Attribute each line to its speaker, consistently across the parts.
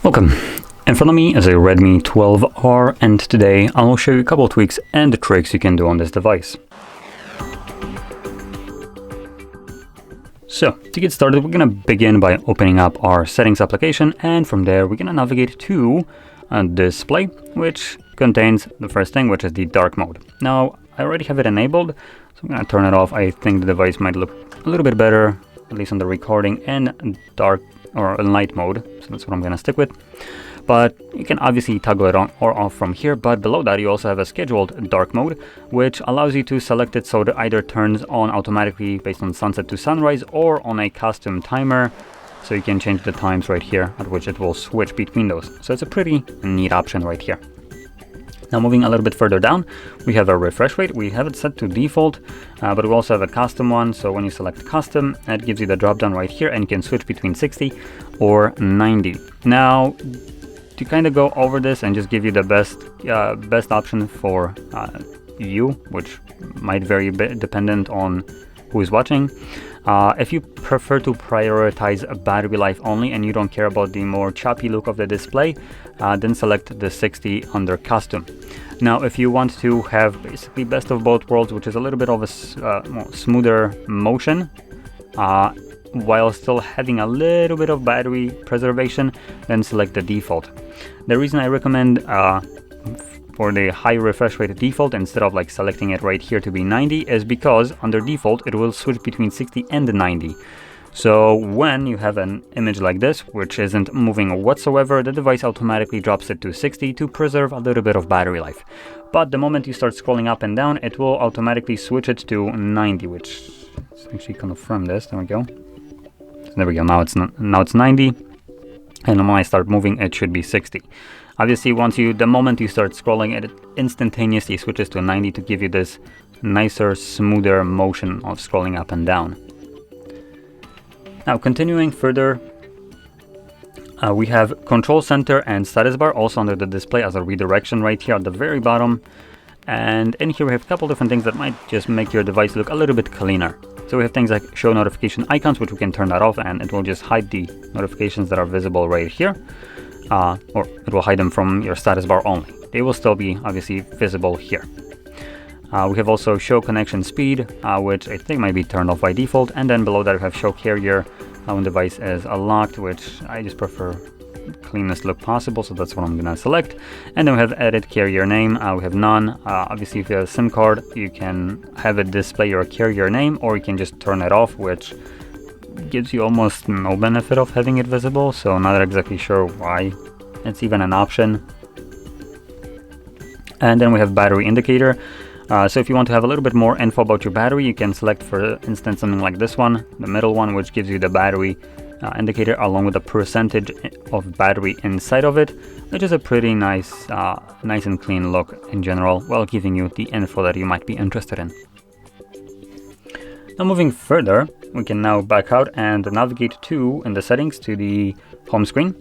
Speaker 1: Welcome. In front of me is a Redmi 12R, and today I will show you a couple of tweaks and tricks you can do on this device. So, to get started, we're going to begin by opening up our settings application, and from there we're going to navigate to display, which contains the first thing, which is the dark mode. Now, I already have it enabled, so I'm going to turn it off. I think the device might look a little bit better, at least on the recording, in dark or light mode, so that's what I'm going to stick with. But you can obviously toggle it on or off from here, but below that you also have a scheduled dark mode, which allows you to select it so that either turns on automatically based on sunset to sunrise or on a custom timer, so you can change the times right here at which it will switch between those. So it's a pretty neat option right here. Now moving a little bit further down, we have a refresh rate. We have it set to default, but we also have a custom one. So when you select custom, it gives you the drop down right here, and you can switch between 60 or 90. Now, to kind of go over this and just give you the best option for you, which might vary a bit dependent on who is watching. If you prefer to prioritize battery life only and you don't care about the more choppy look of the display, then select the 60 under custom. Now, if you want to have basically best of both worlds, which is a little bit of a smoother motion, while still having a little bit of battery preservation, then select the default. The reason I recommend for the high refresh rate default instead of like selecting it right here to be 90 is because under default it will switch between 60 and 90. So when you have an image like this, which isn't moving whatsoever, the device automatically drops it to 60 to preserve a little bit of battery life. But the moment you start scrolling up and down, it will automatically switch it to 90, which let's actually confirm this. There we go. So there we go. Now it's 90, and when I start moving, it should be 60. Obviously, the moment you start scrolling, it instantaneously switches to 90 to give you this nicer, smoother motion of scrolling up and down. Now, continuing further, we have control center and status bar also under the display as a redirection right here at the very bottom. And in here we have a couple different things that might just make your device look a little bit cleaner. So we have things like show notification icons, which we can turn that off, and it will just hide the notifications that are visible right here. Or it will hide them from your status bar only. They will still be obviously visible here. We have also show connection speed, which I think might be turned off by default. And then below that we have show carrier when device is locked, which I just prefer cleanest look possible, so that's what I'm gonna select. And then we have edit carrier name. We have none. Obviously, if you have a SIM card, you can have it display your carrier name, or you can just turn it off, which gives you almost no benefit of having it visible, so not exactly sure why it's even an option. And then we have battery indicator. So if you want to have a little bit more info about your battery, you can select, for instance, something like this one, the middle one, which gives you the battery indicator along with the percentage of battery inside of it, which is a pretty nice and clean look in general, while giving you the info that you might be interested in. Now moving further, we can now back out and navigate in the settings to the home screen.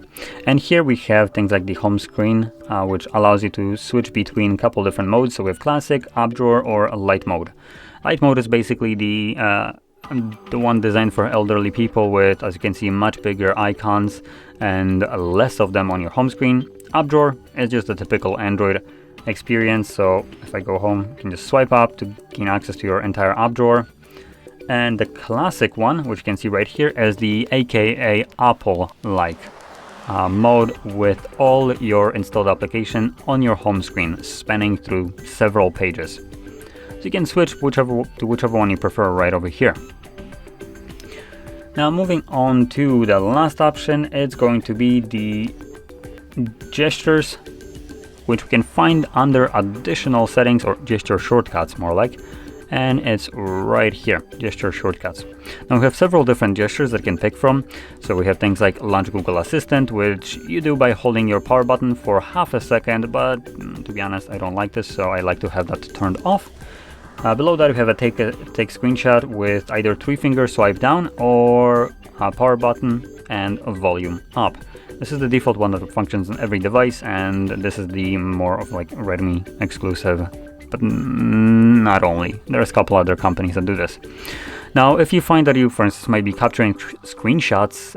Speaker 1: And here we have things like the home screen, which allows you to switch between a couple different modes. So we have classic, app drawer, or light mode. Light mode is basically the one designed for elderly people with, as you can see, much bigger icons and less of them on your home screen. App drawer is just a typical Android experience. So if I go home, you can just swipe up to gain access to your entire app drawer. And the classic one, which you can see right here, is the AKA Apple-like mode with all your installed application on your home screen, spanning through several pages. So you can switch to whichever one you prefer right over here. Now moving on to the last option, it's going to be the gestures, which we can find under additional settings, or gesture shortcuts more like. And it's right here, gesture shortcuts. Now we have several different gestures that you can pick from. So we have things like launch Google Assistant, which you do by holding your power button for half a second, but to be honest, I don't like this, so I like to have that turned off. Below that we have a take screenshot with either 3-finger swipe down or a power button and a volume up. This is the default one that functions on every device, and this is the more of like Redmi exclusive, but not only. There's a couple other companies that do this. Now, if you find that you, for instance, might be capturing screenshots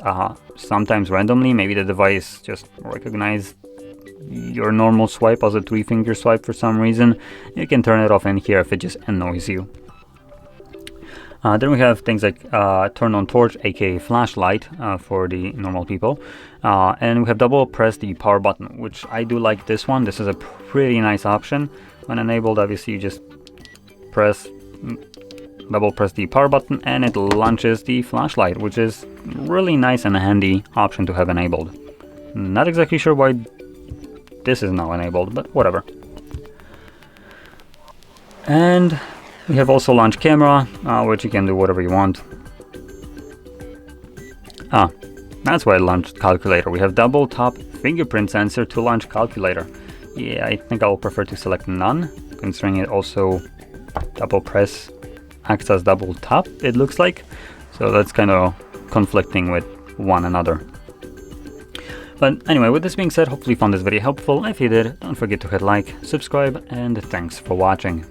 Speaker 1: sometimes randomly, maybe the device just recognizes your normal swipe as a 3-finger swipe for some reason, you can turn it off in here if it just annoys you. Then we have things like turn on torch, aka flashlight, for the normal people. And we have double press the power button, which I do like this one. This is a pretty nice option. When enabled, obviously you just double press the power button and it launches the flashlight, which is really nice and a handy option to have enabled. Not exactly sure why this is now enabled, but whatever. And we have also launch camera, which you can do whatever you want. That's why I launched calculator. We have double tap fingerprint sensor to launch calculator. Yeah, I think I'll prefer to select none, considering it also double press acts as double tap, it looks like. So that's kind of conflicting with one another. But anyway, with this being said, hopefully you found this video helpful. If you did, don't forget to hit like, subscribe, and thanks for watching.